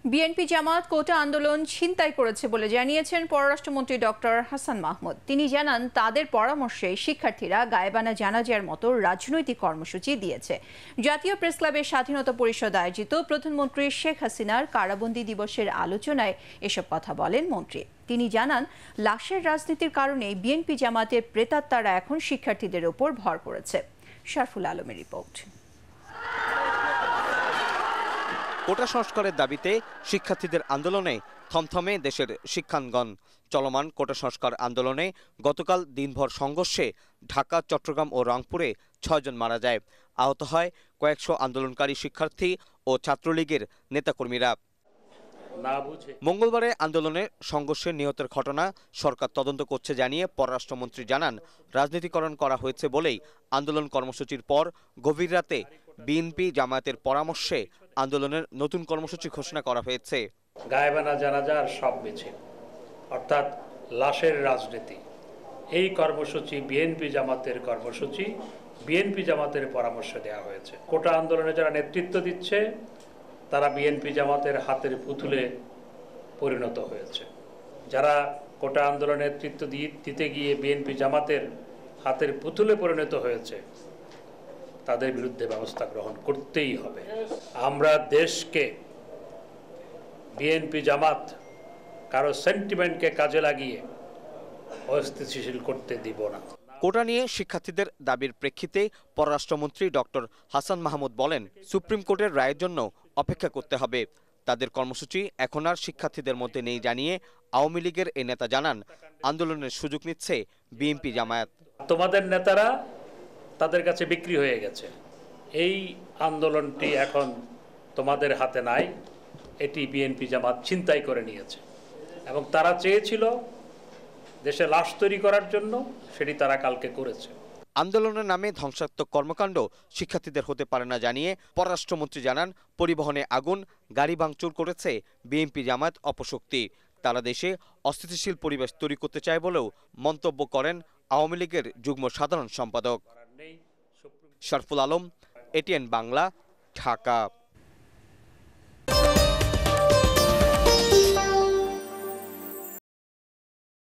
BNP জামাত কোটা আন্দোলন ছিনতাই করেছে বলে জানিয়েছেন পররাষ্ট্রমন্ত্রী ডক্টর হাসান মাহমুদ। তিনি জানান, তাদের পরামর্শে শিক্ষার্থীরা গায়েবানা জানাজার মতো রাজনৈতিক কর্মসূচি দিয়েছে। জাতীয় প্রেসক্লাবের স্বাধীনতা পরিষদ আয়োজিত প্রধানমন্ত্রী শেখ হাসিনার কারাবন্দী দিবসের আলোচনায় এসব কথা বলেন মন্ত্রী। তিনি জানান, লাশের রাজনীতির কারণে বিএনপি জামাতের প্রেতাত্মারা এখন শিক্ষার্থীদের ওপর ভর করেছে। শরফুল আলমের রিপোর্ট। কোটা সংস্কারের দাবিতে শিক্ষার্থীদের আন্দোলনে থমথমে দেশের শিক্ষাঙ্গন। চলমান কোটা সংস্কার আন্দোলনে গতকাল দিনভর সংঘর্ষে ঢাকা, চট্টগ্রাম ও রংপুরে ৬ জন মারা যায়। আহত হয় কয়েকশো আন্দোলনকারী শিক্ষার্থী ও ছাত্রলীগের নেতাকর্মীরা। মঙ্গলবারে আন্দোলনে সংঘর্ষে নিহতের ঘটনা সরকার তদন্ত করছে জানিয়ে পররাষ্ট্রমন্ত্রী জানান, রাজনীতিকরণ করা হয়েছে বলেই আন্দোলন কর্মসূচির পর গভীর রাতে বিএনপি জামায়াতের পরামর্শে আন্দোলনের নতুন কর্মসূচি ঘোষণা করা হয়েছে। গায়েবানা জানাজার সব মিছিল, অর্থাৎ লাশের রাজনীতি, এই কর্মসূচি বিএনপি জামাতের কর্মসূচি, বিএনপি জামাতের পরামর্শ দেওয়া হয়েছে। কোটা আন্দোলনে যারা নেতৃত্ব দিচ্ছে তারা বিএনপি জামাতের হাতের পুতুলে পরিণত হয়েছে। যারা কোটা আন্দোলনে নেতৃত্ব দিতে গিয়ে বিএনপি জামাতের হাতের পুতুলে পরিণত হয়েছে তাদের বিরুদ্ধে ব্যবস্থা গ্রহণ করতেই হবে। আমরা দেশকে, বিএনপি জামাত কারো সেন্টিমেন্টকে কাজে লাগিয়ে অস্থিতিশীল করতে দিব না। কোটা নিয়ে শিক্ষার্থীদের দাবির প্রেক্ষিতে পররাষ্ট্রমন্ত্রী ডক্টর হাসান মাহমুদ বলেন, সুপ্রিম কোর্টের রায়ের জন্য অপেক্ষা করতে হবে। তাদের কর্মসূচি এখন আর শিক্ষার্থীদের মধ্যে নেই জানিয়ে আওয়ামী লীগের এই নেতা জানান, আন্দোলনের সুযোগ নিচ্ছে বিএনপি জামায়াত। তোমাদের নেতারা তাদের কাছে বিক্রি হয়ে গেছে। এই আন্দোলনটি এখন তোমাদের হাতে নাই, এটি বিএনপি জামাত ছিনতাই করে নিয়েছে এবং তারা চেয়েছিল দেশে লাশ তৈরি করার জন্য, সেটি তারা কালকে করেছে। আন্দোলনের নামে ধ্বংসাত্মক কর্মকাণ্ড শিক্ষার্থীদের হতে পারে না জানিয়ে পররাষ্ট্রমন্ত্রী জানান, পরিবহনে আগুন, গাড়ি ভাঙচুর করেছে বিএনপি জামায়াত অপশক্তি। তারা দেশে অস্থিতিশীল পরিবেশ তৈরি করতে চায় বলেও মন্তব্য করেন আওয়ামী লীগের যুগ্ম সাধারণ সম্পাদক। শরফুল আলম, এটিএন বাংলা, ঢাকা।